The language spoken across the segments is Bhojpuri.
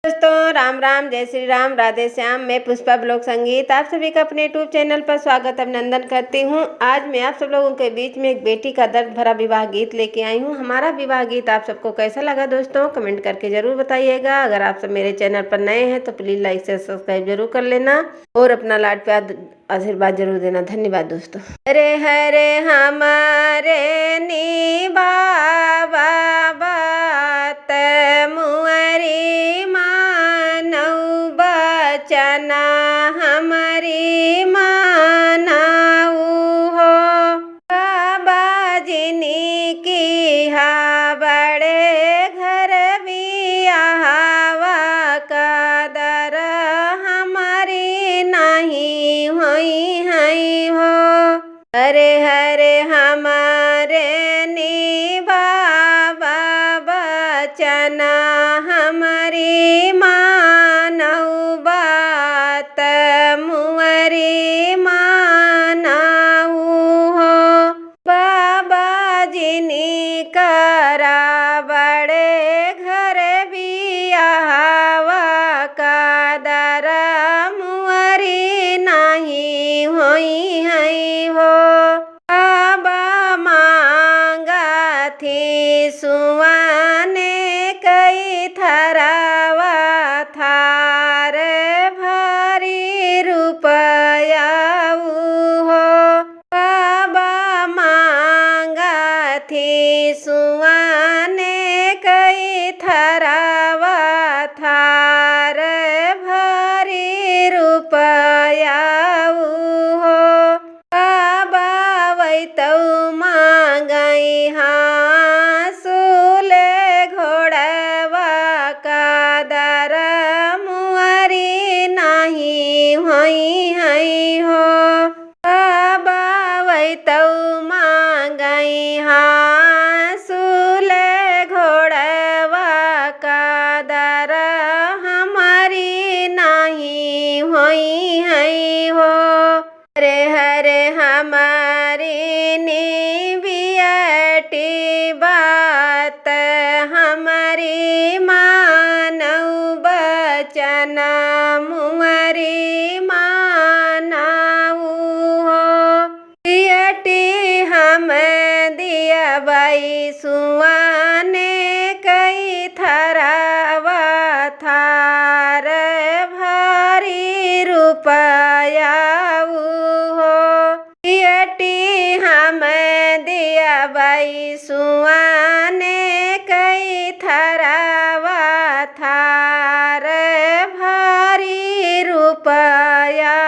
दोस्तों राम राम, जय श्री राम, राधे श्याम। मैं पुष्पा ब्लॉग संगीत आप सभी का अपने यूट्यूब चैनल पर स्वागत अभिनंदन करती हूँ। आज मैं आप सब लोगों के बीच में एक बेटी का दर्द भरा विवाह गीत लेके आई हूँ। हमारा विवाह गीत आप सबको कैसा लगा दोस्तों, कमेंट करके जरूर बताइएगा। अगर आप सब मेरे चैनल पर नए हैं तो प्लीज लाइक से सब्सक्राइब जरूर कर लेना और अपना लाड प्यार आशीर्वाद जरूर देना। धन्यवाद दोस्तों। हरे हरे हमारे नी बाबा बात मुअरी मानऊ बचना हमारी मानाऊ हो। बाबा जिनी की हा बड़े घर बियाहवा का दर हमारी नहीं होई है हो। हरे हरे हमारे नी बाबा बचना हमारी मानऊ बात मुअरी मानाऊ हो। बाबा जिनी करा बड़े घर बियाहवा का दर मुअरी नहीं होई है हो। बाबा मांगा थी सुवाने कई थरावा थार भारी रुपया हो। बाबा मांगा थी सुवाने कई थरावा थार भारी रुपया हो। बाबा वैतऊ मांगई हाँ सुले घोड़वा का दर मुअरी नहीं होई है हो। बाबा वैतऊ मांगई हाँ सुले घोड़वा का दर हमारी नहीं होई है हो। हरे हरे हमारी नी बियटी बात हमारी मानऊ बचना मुअरी मानाऊ हो। बियटी हम दिया बाई सुवाने कई थरावा थार भारी रुपया हो। बियटी हम दिया बाई सुवाने कई थरावा थार भारी रुपया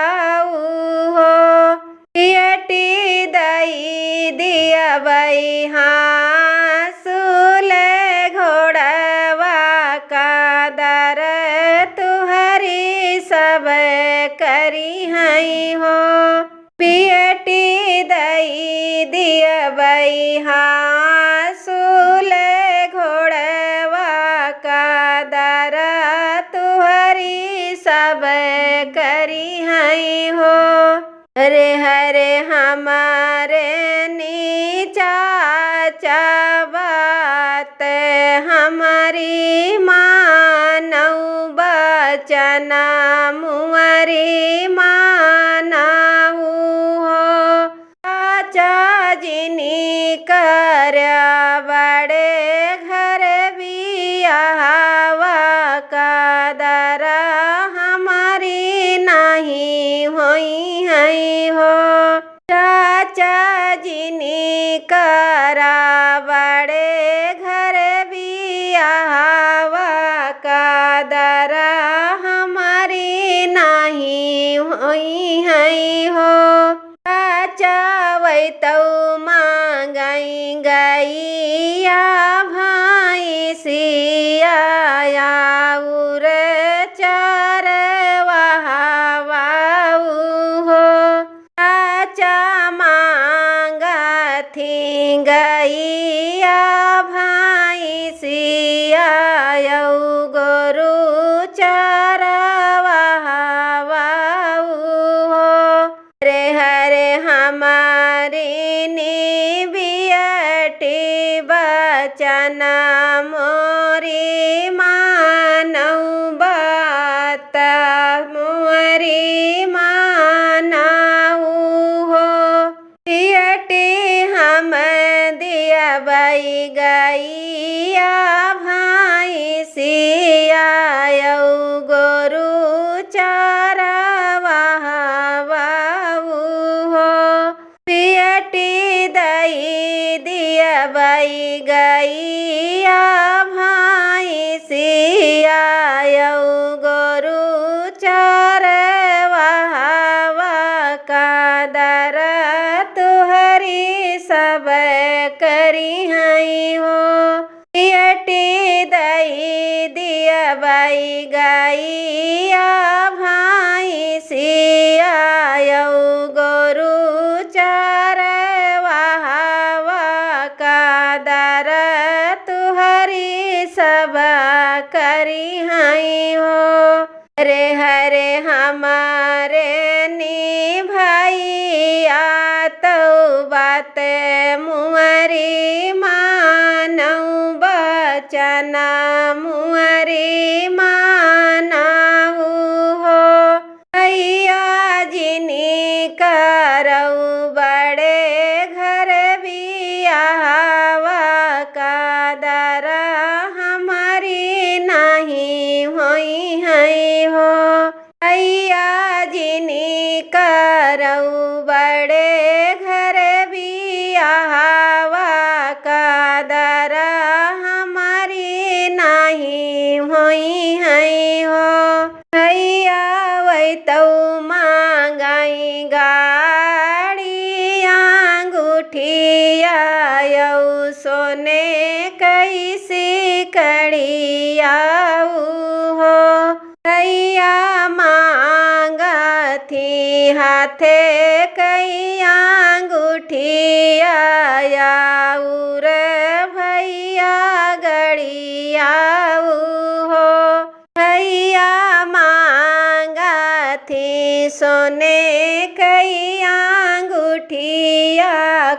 हो। बियटी दई दिया बाई हाँ सुले घोड़वा का दर तुहरी सब करी है हो। बियटी दई दिया बाई हाँ सुले घोड़वा का दर तुहरी सब करी है हो। हरे हरे हमारे नीचा बात हमारी मानऊ बचना मुअरी मानाऊ हो। चाचा जिनी कर बड़े घर बियाहवा का दर हमारी नहीं होई है हो। चाचा जिनी करा बड़े घर बियाहवा का दर हमारी नहीं होई है हो। चाचा वैतऊ मांगई गैया भाई सिया उर थी गैया भाई सिया गोरु चरवा हो। हरे हरे हमारी नी बियटी बचना मोरी मानऊ हई हो। पियटी दई दिया बाई गैया भाई सिया गोरु चरवाहवा कादर तुहरी सब करी हई हो। हरे हरे हमारे निभैया तो बात मुअरी मानऊ बचना मुअरी मानऊ हो। भैया जिनी करऊ बड़े घर बियाहवा कादर हमारी नहीं होई हई हो। भैया जिनी करऊ बड़े घर बियाहवा कादर हमारी नहीं होई हई हो। भैया वही तो मांगाई गाड़ी अंगूठिया यऊ सोने कैसी कड़िया हो। भैया मांगा थी हाथे कई अंगूठिया याऊर भैया गड़िया हो। भैया मांगा थी सोने कई अंगूठिया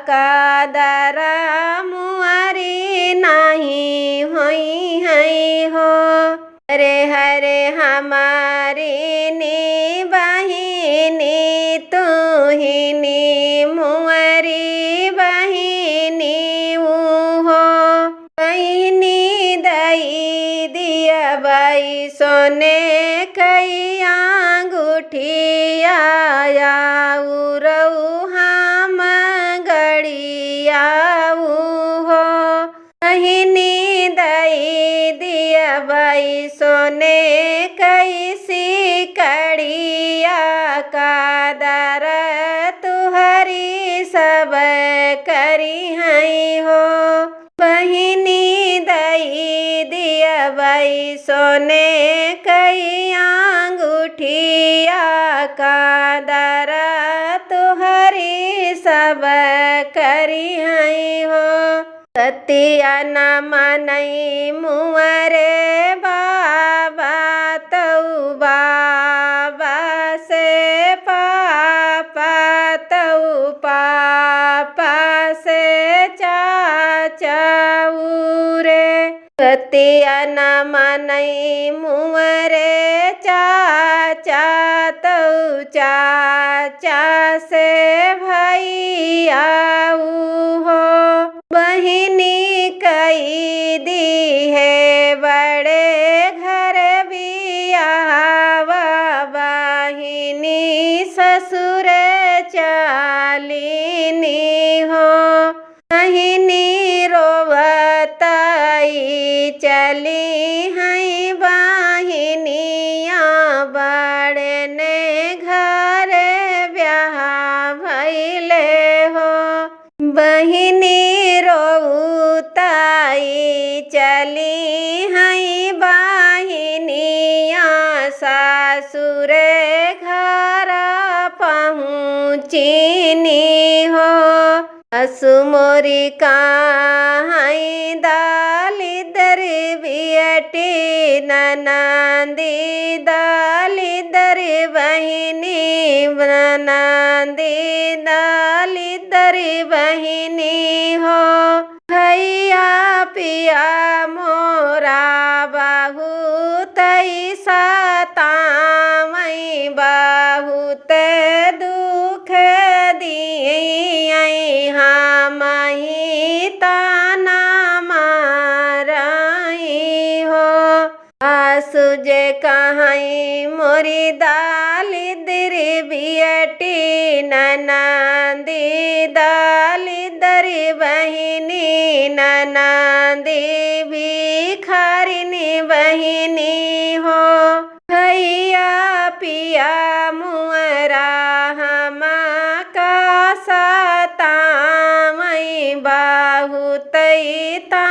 कादर मुअरी नहीं होई हई हो। हरे हरे हमारी नी बहिनी तुहिनी मुअरी बहिनी हो। बहिनी दई दिया बाई सोने कई अंगूठिया याऊरऊ हम गड़िया हो। बहिनी दई दिया बाई सोने कैसी कड़िया कादर तुहरी सब करी हई हो। बहिनी दई दिया बाई सोने कई अंगूठिया कादर तुहरी सब करी हई हो। सतिया न मनई मुअरे बाबा तऊ बाबा से पापा तऊ पापा से चाचा रे। सतिया न मनई मुअरे चाचा तऊ चाचा से भैया हो। बहिनी कई दी है बड़े घर बियाहवा बहिनी ससुर चालिनी हो। बहिनी रोवताई चली हई बहिनिया बड़े ने घर ब्याह भइले हो। बहिनी रोताई चली हई बहिनिया सासुर घर पहुँचीनी हो। असु मोरी कहाई दालिदर बियटी ननदी दालिदर बहिनी ननदी दालिदर बहिनी हो। भैया पिया मोरा बहुत सतावई बहुत दुख दिए हम ही ताना मारई हो। आसु जे कहाई मोरी दालिदर बियटी ननदी दालिदर बहिनी ननदी भिखारिनी बहिनी हो। भैया पिया मुअरा हम का सतावई बहुत गई ता